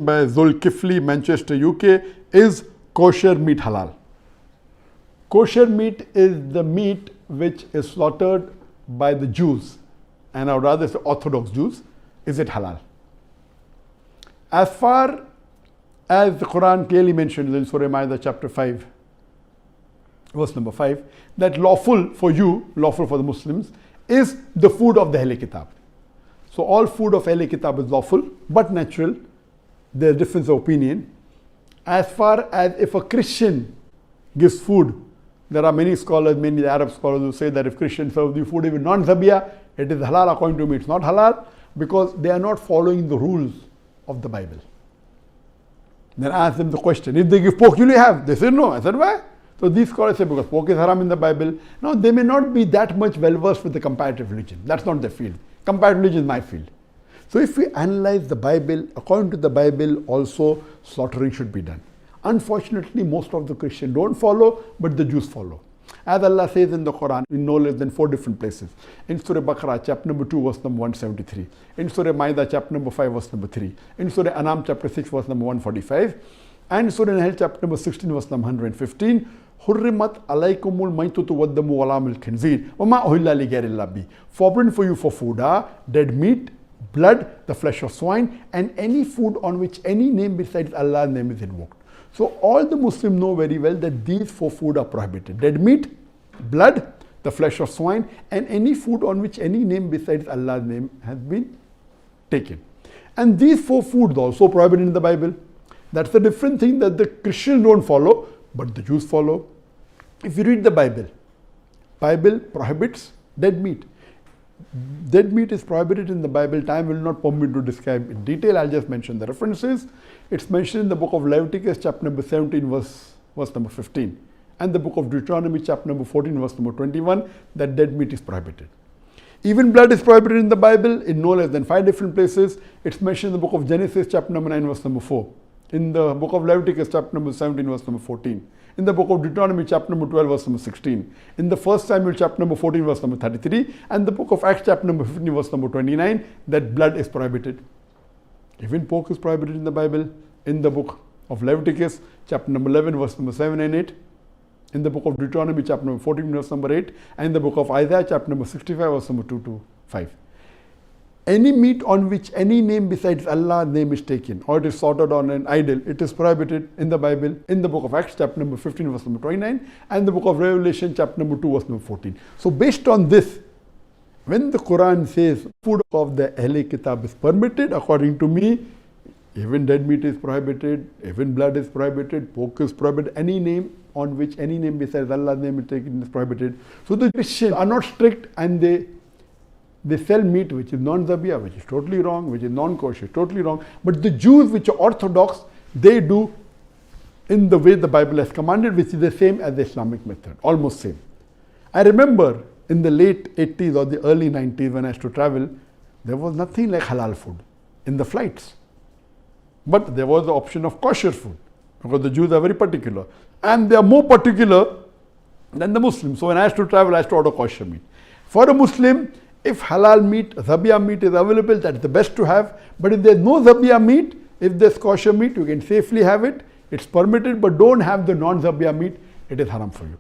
by Zulkifli, Manchester, UK, is kosher meat halal. Kosher meat is the meat which is slaughtered by the Jews, and I would rather say Orthodox Jews. Is it halal? As far as the Quran clearly mentions in Surah Ma'idah chapter 5, verse number 5, that lawful for you, lawful for the Muslims, is the food of the Ahl Kitab. So all food of Ahl Kitab is lawful, but natural. There's difference of opinion. As far as if a Christian gives food, there are many scholars, many Arab scholars who say that if Christians serve you food even non-zabiyah, it is halal. According to me, it's not halal because they are not following the rules of the Bible. Then I ask them the question, if they give pork, will you have? They say no. I said, why? So these scholars say because pork is haram in the Bible. Now they may not be that much well versed with the comparative religion. That's not their field. Comparative religion is my field. So if we analyze the Bible, according to the Bible also slaughtering should be done. Unfortunately, most of the Christians don't follow, but the Jews follow. As Allah says in the Quran, in no less than 4 different places. In Surah Baqarah, chapter number 2, verse number 173. In Surah Ma'idah, chapter number 5, verse number 3. In Surah Anam, chapter 6, verse number 145. And Surah Nahl, chapter number 16, verse number 115. Hurrimat alaykumul maytutu waddamu walamul khinzir. Wama uhilla li ghayrillah bi. Forbidden for you for food are dead meat, blood, the flesh of swine, and any food on which any name besides Allah's name is invoked. So all the Muslims know very well that these 4 food are prohibited. Dead meat, blood, the flesh of swine, and any food on which any name besides Allah's name has been taken. And these 4 foods are also prohibited in the Bible. That's a different thing that the Christians don't follow, but the Jews follow. If you read the Bible, Bible prohibits dead meat. Dead meat is prohibited in the Bible. Time will not permit me to describe in detail. I'll just mention the references. It's mentioned in the book of Leviticus, chapter number 17, verse number 15. And the book of Deuteronomy, chapter number 14, verse number 21, that dead meat is prohibited. Even blood is prohibited in the Bible in no less than 5 different places. It's mentioned in the book of Genesis, chapter number 9, verse number 4. In the book of Leviticus, chapter number 17, verse number 14. In the book of Deuteronomy, chapter number 12, verse number 16. In the 1 Samuel, chapter number 14, verse number 33. And the book of Acts, chapter number 15, verse number 29, that blood is prohibited. Even pork is prohibited in the Bible. In the book of Leviticus, chapter number 11, verse number 7 and 8. In the book of Deuteronomy, chapter number 14, verse number 8. And in the book of Isaiah, chapter number 65, verse number 2 to 5. Any meat on which any name besides Allah's name is taken, or it is slaughtered on an idol, it is prohibited in the Bible, in the book of Acts, chapter number 15, verse number 29, and the book of Revelation, chapter number 2, verse number 14. So based on this, when the Quran says food of the Ahl Kitab is permitted, according to me, even dead meat is prohibited, even blood is prohibited, pork is prohibited, any name on which any name besides Allah's name is taken is prohibited. So the Christians are not strict, and they sell meat which is non-zabiyah, which is totally wrong, which is non-kosher, totally wrong. But the Jews, which are orthodox, they do in the way the Bible has commanded, which is the same as the Islamic method, almost same. I remember in the late 80s or the early 90s when I used to travel, there was nothing like halal food in the flights. But there was the option of kosher food, because the Jews are very particular. And they are more particular than the Muslims. So when I used to travel, I used to order kosher meat. For a Muslim, if halal meat, zabiyah meat is available, that's the best to have. But if there's no zabiyah meat, if there's kosher meat, you can safely have it. It's permitted, but don't have the non-zabiyah meat. It is haram for you.